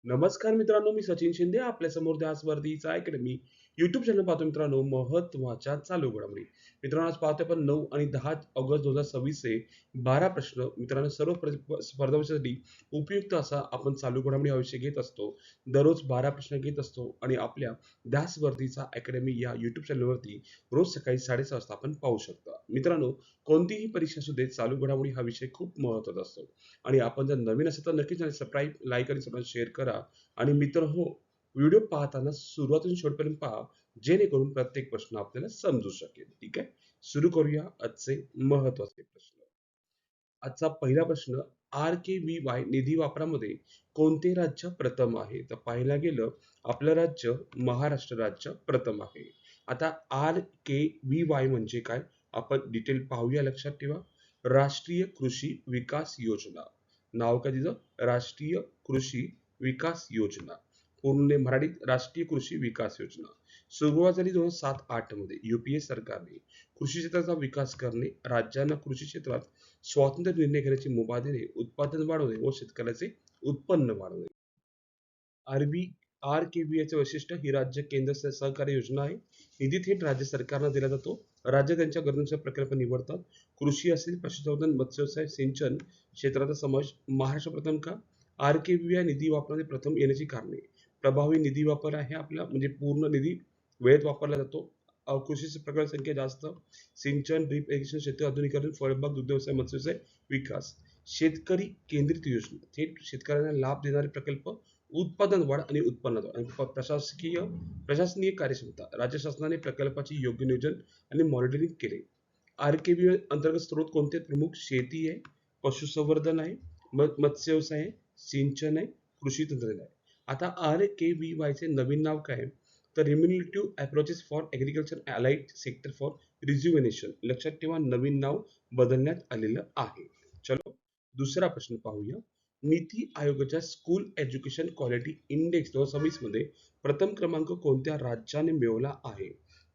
नमस्कार मित्रांनो, मी सचिन शिंदे आपल्या समोर ध्यास वर्धीचा अकॅडमी युट्यूब चॅनल पाहतो. मित्रांनो, महत्त्वाच्या चालू घडामोडी. मित्रांनो, आज पाहतोय आपण 9 आणि 10 ऑगस्ट 2026 चे 12 प्रश्न. मित्रांनो, सर्व स्पर्धा परीक्षेसाठी उपयुक्त असा आपण चालू घडामोडी हा विषय घेत असतो. दररोज 12 प्रश्न घेत असतो आणि आपल्या ध्यास वर्धीचा अकॅडमी या युट्यूब चॅनलवरती रोज सकाळी 6:30 वाजता आपण पाहू शकता. मित्रांनो, कोणतीही परीक्षा असू दे, चालू घडामोडी हा विषय खूप महत्त्वाचा असतो. आणि आपण जर नवीन असेल तर नक्कीच सबस्क्राईब, लाईक आणि शेअर करा. आणि मित्र हो, व्हिडिओ पाहताना सुरुवातीपासून शेवटपर्यंत पहा, जेणेकरून प्रत्येक प्रश्न आपल्याला समजू शकेल. ठीक आहे, सुरू करूया आजचे महत्वाचे प्रश्न. आजचा पहिला प्रश्न, आर के व्ही वाय निधी वापरामध्ये कोणते राज्य प्रथम आहे? तर पाहायला गेलं, आपलं राज्य महाराष्ट्र राज्य प्रथम आहे. आता आर के व्ही वाय म्हणजे काय, आपण डिटेल पाहूया. लक्षात ठेवा, राष्ट्रीय कृषी विकास योजना. नाव काय तिचं? राष्ट्रीय कृषी विकास योजना. पूर्ण मराठीत राष्ट्रीय कृषी विकास योजना. सुरुवात झाली 2007-8 मध्ये. युपीए सरकारने कृषी क्षेत्राचा विकास करणे, राज्यांना कृषी क्षेत्रात स्वातंत्र्य निर्णय घेण्याची मुभा देणे, उत्पादन वाढवणे व शेतकऱ्याचे उत्पन्न वाढवणे. आरबी आर-के-व्ही-वायचं वैशिष्ट्य, ही राज्य केंद्र सहकारी योजना आहे. निधी थेट राज्य सरकारला दिला जातो. राज्य त्यांच्या गरजेनुसार प्रकल्प निवडतात. कृषी असेल, पशुसंवर्धन, मत्स्यव्यवसाय, सिंचन क्षेत्राचा समावेश. महाराष्ट्र प्रथम का? आर-के-व्ही-वाय निधी वापरण्याचे प्रथम येण्याची कारणे. प्रभावी निधी वापर आहे आपला, म्हणजे पूर्ण निधी वेळेत वापरला जातो. कृषी प्रकल्प संख्या जास्त. सिंचन, ड्रीप इरिगेशन, शेती आधुनिकीकरण, फळबाग, दुग्ध व्यवसाय, मत्स्यव्यवसाय विकास. शेतकरी केंद्रित योजना, थेट शेतकऱ्यांना लाभ देणारे प्रकल्प. उत्पादन वाढ आणि उत्पन्नात वाढ. आणि प्रशासकीय कार्यक्षमता, राज्य शासनाने प्रकल्पाचे योग्य नियोजन आणि मॉनिटरिंग केले. आर-के-व्ही अंतर्गत स्रोत कोणते? प्रमुख शेती आहे, पशुसंवर्धन आहे, मत्स्य आहे, सिंचन आहे, कृषी तंत्रज्ञान आहे. आता आर-के-व्ही-वाय चे नवीन नाव काय आहे? तर remunerative approaches for agriculture allied sector for rejuvenation. लक्षात ठेवा, नवीन नाव बदलण्यात आलेलं आहे. चलो, दुसरा प्रश्न पाहूया. नीती आयोगाच्या स्कूल एज्युकेशन क्वालिटी इंडेक्स 2026 मध्ये प्रथम क्रमांक कोणत्या राज्याने मिळवला आहे?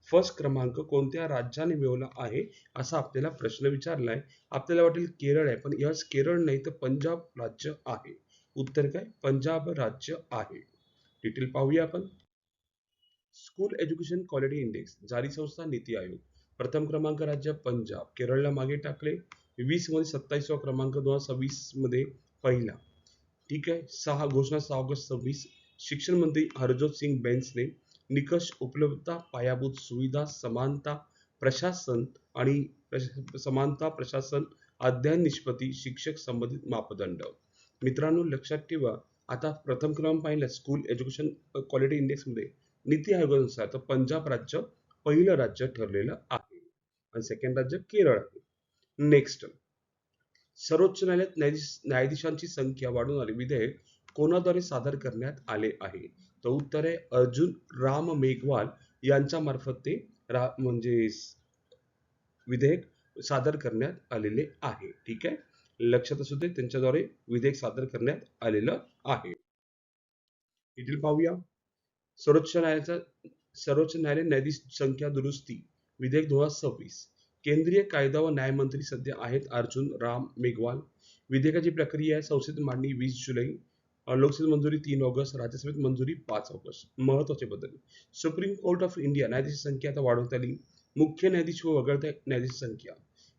फर्स्ट क्रमांक कोणत्या राज्याने मिळवला आहे, असा आपल्याला प्रश्न विचारलाय. आपल्याला वाटेल केरळ आहे, पण याच केरळ नाही तर पंजाब राज्य आहे. उत्तर काय? पंजाब राज्य आहे. डिटेल पाहूया आपण. स्कूल एज्युकेशन क्वालिटी इंडेक्स, जारी संस्था नीती आयोग. प्रथम क्रमांक राज्य पंजाब, केरळला मागे टाकले. 20 मध्ये 27वा क्रमांक, 2026 मध्ये पहिला. ठीक आहे. घोषणा 6 ऑगस्ट 26. शिक्षण मंत्री हरजोत सिंग बेन्सने निकष, उपलब्धता, पायाभूत सुविधा, समानता प्रशासन आणि समानता प्रशासन, अध्ययन निष्पत्ती, शिक्षक संबंधित मापदंड. मित्रांनो, लक्षात ठेवा, आता प्रथम क्रमांक पाहिला स्कूल एज्युकेशन क्वालिटी इंडेक्स मध्ये नीती आयोगानुसार, तर पंजाब राज्य पहिलं राज्य ठरलेलं आहे आणि सेकंड राज्य केरळ आहे. नेक्स्ट, सर्वोच्च न्यायालयात न्यायाधीशांची संख्या वाढवून आली विधेयक कोणाद्वारे सादर करण्यात आले आहे? तर उत्तर आहे अर्जुन राम मेघवाल यांच्या मार्फत ते म्हणजे विधेयक सादर करण्यात आलेले आहे. ठीक आहे, लक्षात असू दे, त्यांच्याद्वारे विधेयक सादर करण्यात आलेलं आहे. डिटेल पाहूया. सर्वोच्च न्यायालयाचा सर्वोच्च न्यायालय न्यायाधीश संख्या दुरुस्ती विधेयक 2026. केंद्रीय कायदा व न्याय मंत्री सध्या आहेत अर्जुन राम मेघवाल. विधेयकाची प्रक्रिया आहे, संसदेत मांडणी 20 जुलै, लोकसभेत मंजुरी 3 ऑगस्ट, राज्यसभेत मंजुरी 5 ऑगस्ट. महत्वाचे बदल. सुप्रीम कोर्ट ऑफ इंडिया न्यायाधीश संख्या आता वाढवण्यात आली. मुख्य न्यायाधीश व वगळता न्यायाधीश संख्या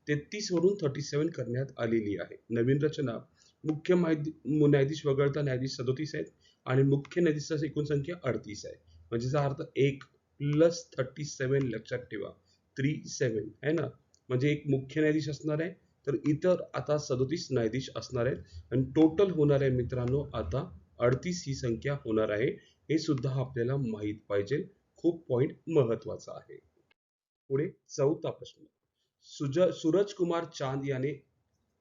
33 वरून 37 करण्यात आलेली आहे. नवीन रचना, मुख्य न्यायाधीश वगळता न्यायाधीश 37 आहेत आणि मुख्य न्यायाधीशाची एकूण संख्या 38 आहे. म्हणजे याचा अर्थ 1 प्लस 37. लक्षात ठेवा, 37 आहे ना, म्हणजे एक मुख्य न्यायाधीश असणार आहे, तर इतर आता 37 न्यायाधीश असणार आहेत आणि टोटल होणार आहे मित्रांनो आता 38 ही संख्या होणार आहे. हे सुद्धा आपल्याला माहित पाहिजे, खूप पॉइंट महत्वाचा आहे. पुढे चौथा प्रश्न. सूरज कुमार चांद याने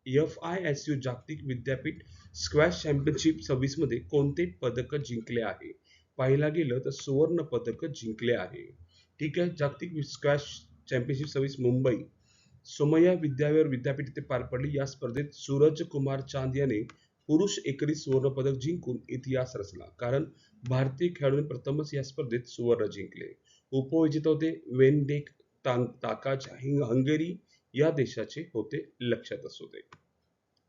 FISU जागतिक विद्यापीठ स्क्वॅश चॅम्पियनशिप 26 मध्ये कोणते पदक जिंकले आहे? पाहायला गेलं तर सुवर्ण पदक जिंकले आहे. ठीक आहे, जागतिक स्क्वॅश चॅम्पियनशिप 26 मुंबई सोमय्या विद्याविहार विद्यापीठ येथे पार पडली. या स्पर्धेत सूरज कुमार चांद याने पुरुष एकेरी सुवर्ण पदक जिंकून इतिहास रचला, कारण भारतीय खेळाडूंनी प्रथमच या स्पर्धेत सुवर्ण जिंकले. उपविजेते होते वेनडेक ताकाच हंगेरी या देशाचे होते. लक्षात असू दे.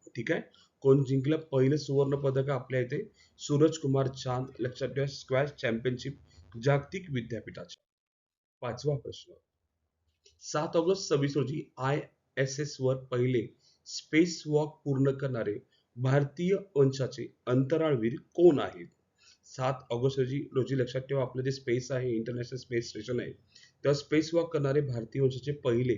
ठीक आहे, कोण जिंकलं पहिलं सुवर्ण पदक आपल्या इथे? सूरज कुमार चांद. लक्षात ठेवा, स्क्वॅश चॅम्पियनशिप जागतिक विद्यापीठाच्या. पाचवा प्रश्न. 7 ऑगस्ट 26 रोजी ISS वर पहिले स्पेस वॉक पूर्ण करणारे भारतीय वंशाचे अंतराळवीर कोण आहेत? 7 ऑगस्ट रोजी लक्षात ठेवा, आपलं जे स्पेस आहे, इंटरनॅशनल स्पेस स्टेशन आहे, त्या स्पेस वॉक करणारे भारतीय वंशाचे पहिले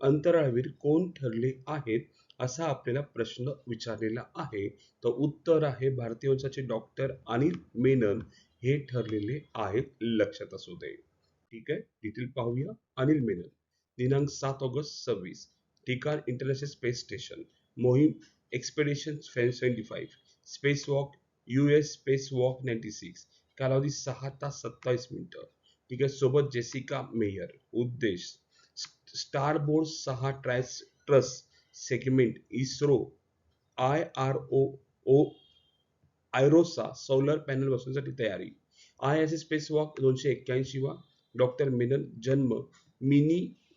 अंतराळवीर कोण ठरले आहेत, असा आपल्याला प्रश्न विचारलेला आहे. तर उत्तर आहे भारतीय वंशाचे डॉक्टर अनिल मेनन हे ठरलेले आहेत. लक्षात असू दे. ठीक आहे, डिटेल पाहूया. अनिल मेनन. दिनांक 7 ऑगस्ट 26. ठिकाण इंटरनॅशनल स्पेस स्टेशन. मोहीम expedition 75. Space walk US space walk 96. कालावधी 6 तास 27 मिनिटं. ठीक आहे, सोबत जेसिका मेयर. उद्देश starboard 6 truss segment ISRO IRO IROSA solar panel बसवण्यासाठी तयारी. ISS स्पेस वॉक 281 वा. डॉक्टर मेनन. जन्म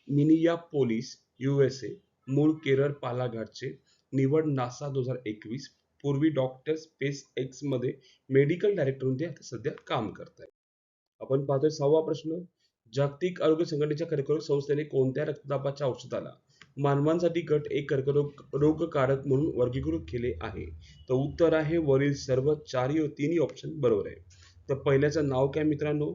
मिनियापोलिस USA. मूळ केरळ पालाघाटचे. निवड नासा 2021. पूर्वी डॉक्टर स्पेस एक्स मध्ये मेडिकल डायरेक्टर म्हणून ते आता सध्या काम करतायत. आपण पाहतोय 6वा प्रश्न. जागतिक आरोग्य संघटनेच्या कर्करोग संस्थेने कोणत्या रक्तदाबाच्या औषधाला मानवांसाठी गट 1 कर्करोग रोगकारक म्हणून वर्गीकृत केले आहे? तर उत्तर आहे वरील सर्व तिन्ही ऑप्शन बरोबर आहे. तर पहिल्याचं नाव काय मित्रांनो?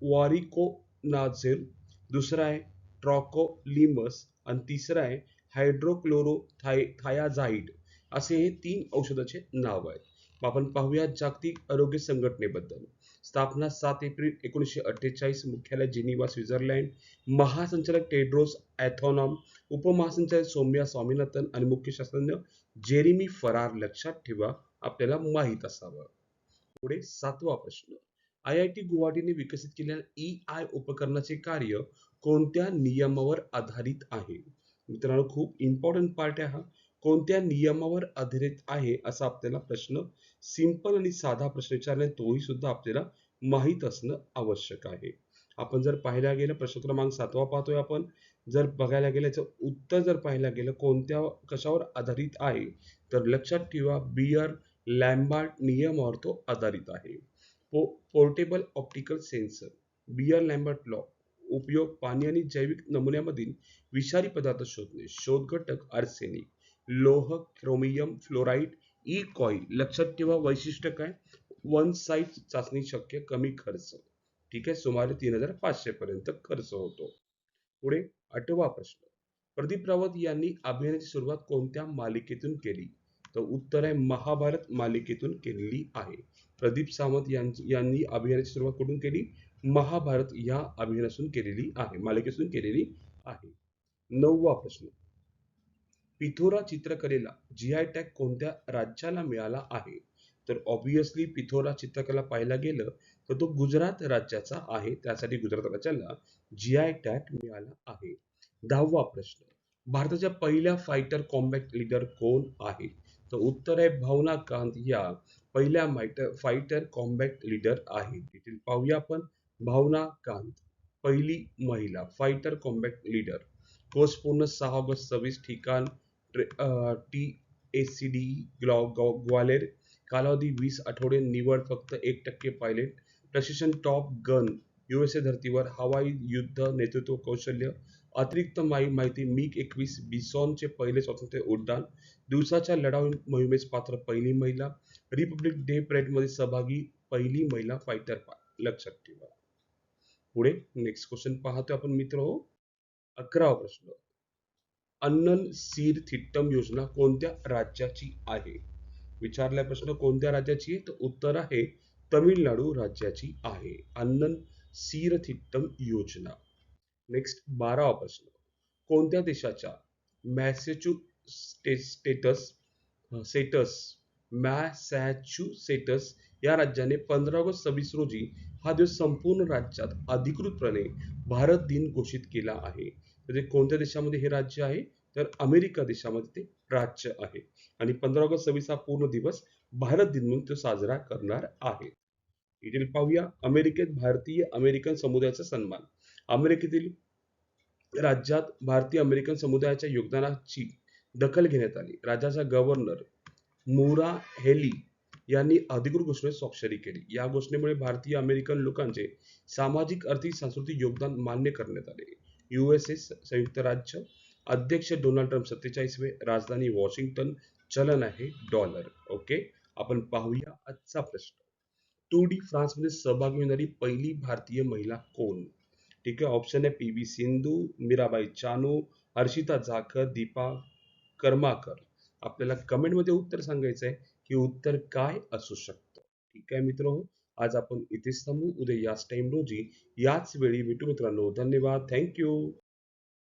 वॉरिकोनाझोल. दुसरा आहे ट्रॉकोलिमस आणि तिसरा आहे हायड्रोक्लोरोथायाझाइड. असे हे 3 औषधाचे नाव आहेत. आपण पाहूया जागतिक आरोग्य संघटनेबद्दल. स्थापना 7 एप्रिल 1948. मुख्यालय जिनिव्हा स्वित्झर्लंड. महासंचालक टेड्रोस ॲथॅनॉम. उपमहासंचालक सौम्या स्वामीनाथन आणि मुख्य शास्त्रज्ञ जेरेमी फरार. लक्षात ठेवा, आपल्याला माहित असावं. पुढे 7वा प्रश्न. IIT गुवाहाटीने विकसित केलेल्या EI उपकरणाचे कार्य कोणत्या नियमावर आधारित आहे? मित्रांनो, खूप इम्पॉर्टंट पार्ट आहे हा. कोणत्या नियमावर आधारित आहे असा आपल्याला प्रश्न, सिंपल आणि साधा प्रश्न विचारला, तोही सुद्धा आपल्याला माहित असणं आवश्यक आहे. आपण जर पाहायला गेलं, प्रश्न क्रमांक 7वा पाहतोय आपण. जर बघायला गेलं याचं उत्तर जर पाहायला गेलं कोणत्या कशावर आधारित आहे, तर लक्षात ठेवा बियर लॅम्बर्ट नियमावर तो आधारित आहे. Portable optical sensor. Beer Lambert law. उपयोग पाणी आणि जैविक नमुन्यामधील विषारी पदार्थ शोधणे. शोध घटक आर्सेनिक. लोह क्रोमियम फ्लोराईड. E coil. लक्षात ठेवा, वैशिष्ट्य काय? वन साईट चाचणी शक्य, कमी खर्च. ठीक आहे, सुमारे 3500 पर्यंत खर्च होतो. पुढे 8वा प्रश्न. प्रदीप रावत यांनी अभियानाची सुरुवात कोणत्या मालिकेतून केली? तर उत्तर आहे महाभारत मालिकेतून केलेली आहे. प्रदीप सावंत यांनी अभियानाची सुरुवात कुठून केली? महाभारत या अभियानातून केलेली आहे, मालिकेतून केलेली आहे. 9वा प्रश्न. पिथोरा चित्रकलेला GI टॅग कोणत्या राज्याला मिळाला आहे? तर ऑब्विसली पिथोरा चित्रकला पाहायला गेलं तर तो गुजरात राज्याचा आहे, त्यासाठी गुजरात राज्याला GI टॅग मिळाला आहे. 10वा प्रश्न. भारताच्या पहिल्या फायटर कॉम्बॅट लीडर कोण आहे? तर उत्तर आहे भावना कांत या पहिल्या फायटर कॉम्बॅट लीडर आहे. डिटेल पाहूया आपण. भावना कांत पहिली महिला फायटर कॉम्बॅट लीडर. कोर्स पूर्ण 6 ऑगस्ट 26. ठिकाण TACD ग्वालेर. कालावधी 20 आठवडे. निवड फक्त 1% पायलट. प्रशिक्षण टॉप गन USA धर्तीवर. हवाई युद्ध नेतृत्व कौशल्य. अतिरिक्त माहिती MiG-21 बिसॉनचे पहिले स्वातंत्र्य उड्डाण. दिवसाच्या लढाऊ मोहिमेस पात्र पहिली महिला. रिपब्लिक डे परेडमध्ये सहभागी पहिली महिला फायटर. लक्षात ठेवा. पुढे नेक्स्ट क्वेश्चन पाहतोय आपण मित्र. 11वा प्रश्न. अन्नन सीर थिट्टम योजना कोणत्या राज्याची आहे? विचारलाय प्रश्न कोणत्या राज्याची आहे, तर उत्तर आहे तमिळनाडू राज्याची आहे अन्नन सीर थिट्टम योजना. नेक्स्ट 12वा प्रश्न. कोणत्या देशाच्या मॅसॅच्युसेट्स या राज्याने 15 ऑगस्ट 26 रोजी हा दिवस संपूर्ण राज्यात अधिकृतपणे भारत दिन घोषित केला आहे? तर ते कोणत्या देशामध्ये हे राज्य आहे? तर अमेरिका देशामध्ये ते राज्य आहे. आणि 15 ऑगस्ट 26 हा पूर्ण दिवस भारत दिन म्हणून तो साजरा करणार आहे. डिटेल पाहूया. अमेरिकेत भारतीय अमेरिकन समुदायाचा सन्मान. अमेरिकेतील राज्यात भारतीय अमेरिकन समुदायाच्या योगदानाची दखल घेण्यात आली. राज्याचा गव्हर्नर मुरा हेली यांनी अधिकृत घोषणेत स्वाक्षरी केली. या घोषणेमुळे भारतीय अमेरिकन लोकांचे सामाजिक, आर्थिक, सांस्कृतिक योगदान मान्य करण्यात आले. USA संयुक्त राज्य, अध्यक्ष डोनाल्ड ट्रम्प 47वे, राजधानी वॉशिंग्टन, चलन आहे डॉलर. ओके, आपण पाहूया आजचा प्रश्न. टूर डी फ्रान्समध्ये सहभागी होणारी पहिली भारतीय महिला कोण? ठीक आहे, ऑप्शन आहे PV सिंधू, मीराबाई चानू, हर्षिता जाखर, दीपा कर्माकर. आपल्याला कमेंटमध्ये उत्तर सांगायचं आहे की उत्तर काय असू शकतं. ठीक आहे मित्र, आज आपण इथेच थांबू. उद्या याच टाइम रोजी याच वेळी भेटू मित्रांनो. धन्यवाद. थँक्यू.